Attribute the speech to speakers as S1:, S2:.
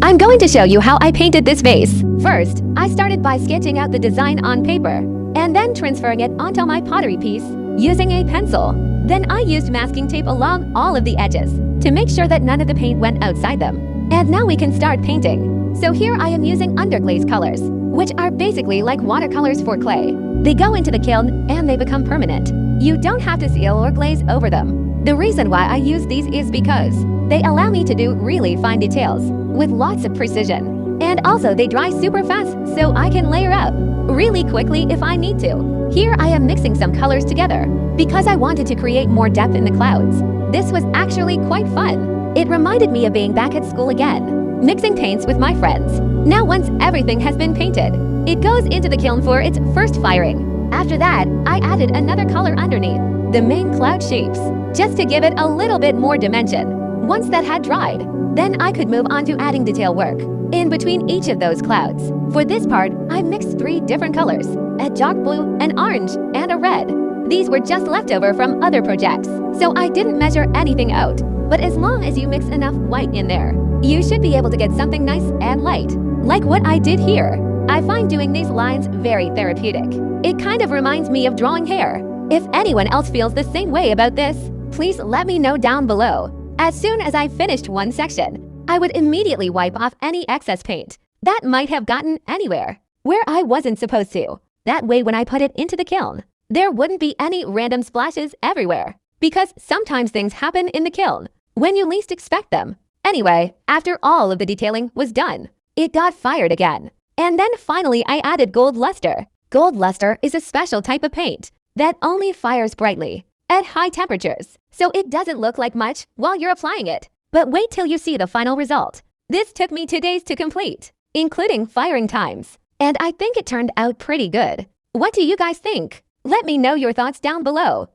S1: I'm going to show you how I painted this vase. First, I started by sketching out the design on paper and then transferring it onto my pottery piece using a pencil. Then I used masking tape along all of the edges to make sure that none of the paint went outside them. And now we can start painting. So here I am using underglaze colors, which are basically like watercolors for clay. They go into the kiln and they become permanent. You don't have to seal or glaze over them. The reason why I use these is because they allow me to do really fine details with lots of precision. And also they dry super fast so I can layer up really quickly if I need to. Here I am mixing some colors together because I wanted to create more depth in the clouds. This was actually quite fun. It reminded me of being back at school again, mixing paints with my friends. Now once everything has been painted, it goes into the kiln for its first firing. After that, I added another color underneath the main cloud shapes, just to give it a little bit more dimension. Once that had dried, then I could move on to adding detail work in between each of those clouds. For this part, I mixed 3 different colors, a dark blue, an orange, and a red. These were just leftover from other projects, so I didn't measure anything out. But as long as you mix enough white in there, you should be able to get something nice and light, like what I did here. I find doing these lines very therapeutic. It kind of reminds me of drawing hair. If anyone else feels the same way about this, please let me know down below. As soon as I finished one section, I would immediately wipe off any excess paint that might have gotten anywhere where I wasn't supposed to. That way when I put it into the kiln, there wouldn't be any random splashes everywhere, because sometimes things happen in the kiln when you least expect them. Anyway, after all of the detailing was done, it got fired again. And then finally I added gold luster. Gold luster is a special type of paint that only fires brightly at high temperatures, so it doesn't look like much while you're applying it. But wait till you see the final result. This took me 2 days to complete, including firing times, and I think it turned out pretty good. What do you guys think? Let me know your thoughts down below.